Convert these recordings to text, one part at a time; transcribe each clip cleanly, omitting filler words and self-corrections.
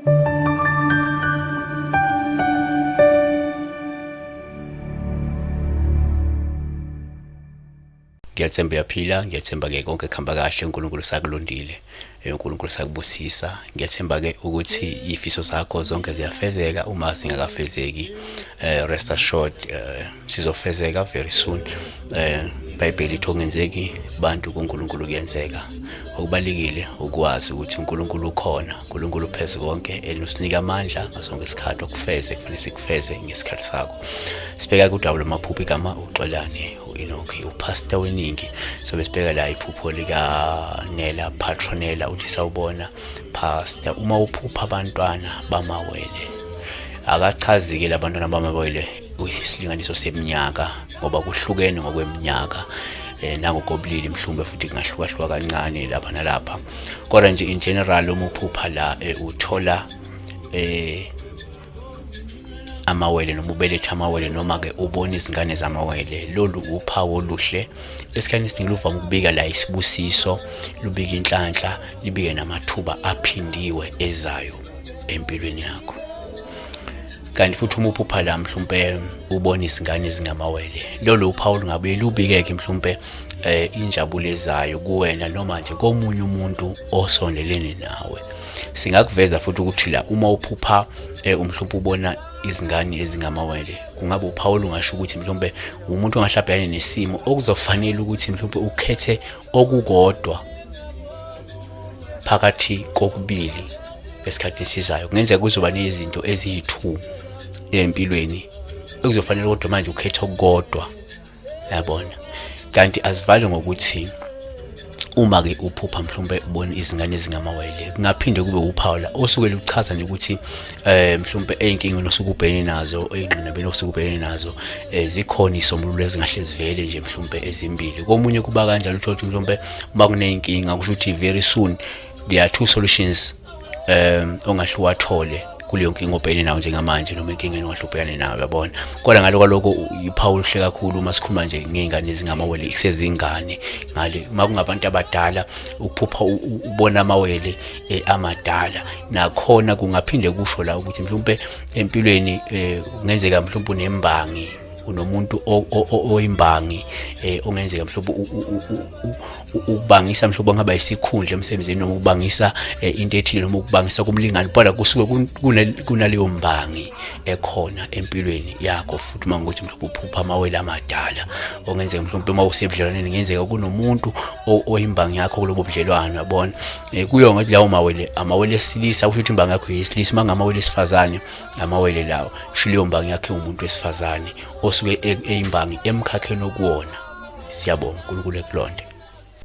Ngiyathemba uyaphila, ngiyathemba ke konke kuhamba kahle, uNkulunkulu sakulondile, uNkulunkulu sakubusisa. Ngiyathemba ke ukuthi ifiso zakho zonke ziyafezeka. Uma zingakafezeki, rest assured sizofezeka very soon. iBhayibheli lithi okungenzeki bantu kuNkulunkulu kuyenzeka. Okubalekile ukwazi ukuthi uNkulunkulu ukhona, uNkulunkulu phezu konke, elosinika amandla ngasonke isikhathi okufeze, kufanele sikufeze ngesikhathi sakho. Sibheka kudaba lamaphupho igama uXolani Enoki, upastor WeNingi. So besibheka la iphupho lika Nela Patronela, uthi sawubona pastor, uma uphupha abantwana bamawele, akachazi ke labantwana bamawele isilinganiso seminyaka ngoba kuhlukene ngokweminyaka, nangokobulili mhlawumbe futhi kungahluka kancane lapha nalapha. Kodwa nje in general uma uphupha la uthola amawele noma ubeletha amawele noma ke ubona izingane zamawele, lolu uphawu oluhle. Esikhathini esiningi luvame ukubika la isibusiso, lubika inhlanhla, libike namathuba aphindiwe ezayo empilweni yakho. Kanti futhi uma uphupha la mhlawumbe ubona izingane ezingamawele, lolu uphawu lungabe lubikeke mhlawumbe injabulo ezayo kuwena noma nje komunye umuntu osondelene nawe. Singakuveza futhi ukuthi la uma uphupha mhlawumbe ubona izingane ezingamawele, kungabe uphawu lungasho ukuthi mhlawumbe umuntu ongahlabhekane nesimo okuzofanele ukuthi mhlawumbe ukhethe okukodwa phakathi kokubili esikhathini esizayo. Kungenzeka kuzoba nezinto eziyi2 empilweni okuzofanele kodwa manje ukhethe okukodwa, yabona. Kanti asivale ngokuthi uma ke uphupha mhlawumbe ubona izingane ezingamawele, kungaphinde kube uphawu la osuke luchaza nje ukuthi mhlawumbe ey'nkingeni osuke ubhekene nazo, ey'ngqinambeni osuke ubhekene nazo, zikhona isombululo ezingahle zivele nje mhlawumbe ezimbili. Komunye kuba kanjalo ukuthi mhlawumbe uma kuney'nkinga kusho ukuthi very soon there are 2 solutions ongahle uwathole kuleyo nkinga obhekene nayo njengamanje noma inkinga ongahle ubhekane nayo, yabona. Kodwa ngaloko iphawu lihle kakhulu uma sikhuluma nje ngey'ngane ezingamawele isezingane. Ngale uma kungabantu abadala ukuphupha ubona amawele amadala, nakhona kungaphinde kusho la ukuthi mhlawumbe empilweni kungenzeka mhlawumbe unembangi, unomuntu oyimbangi, ongenzeka mhlawumbe ukubangisa mhlawumbe ngaba isikhundla emsebenzini noma ukubangisa into ethile noma ukubangisa kumlingani, kodwa kusuke kunaleyo mbangi ekhona empilweni yakho. Futhi mangokuthi mhlawumbe uphupha amawele amadala, ongenzeka mhlawumbe uma usebudlelwaneni ngenzeka kunomuntu oyimbangi yakho kulobo budlelwano, yabona. Kuyo ngathi lawo amawele esilisa, kusho ukuthi imbangi yakho yesilisa. Mangamawele esifazane, amawele lawo kusho leyo mbangi yakhe umuntu wesifazane osuke eyimbangi emkhakheni okuwona. Siyabonga uNkulunkulu ekulonde.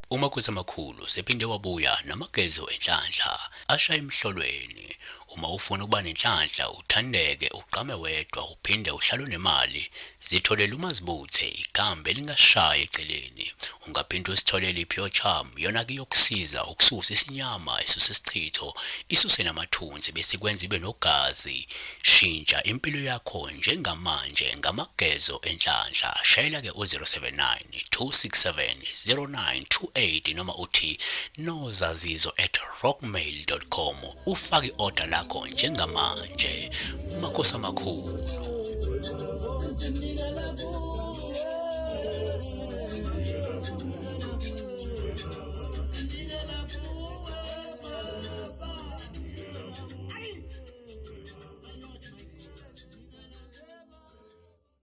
Uma kusemakhulu sephinde wabuya namagezo enhlanhla ashaya emhlolweni. Uma ufuna ukuba nenhlanhla, uthandeke, uqame wedwa, uphinde uhlale nemali, zitholele umazibuthe igambe lingashaya eceleni. Ungaphinde usitholele iPure Charm, yona ke yokusiza ukususa isinyama, isuse isichitho, isuse namathunzi bese kwenza ibe nogazi. Shintsha impilo yakho njengamanje ngamagezo enhlanhla. Shayela ke 079 267 0928 noma uthi nozazizo@rockmail.com ufake order lakho njengamanje. Makhosi amakhulu.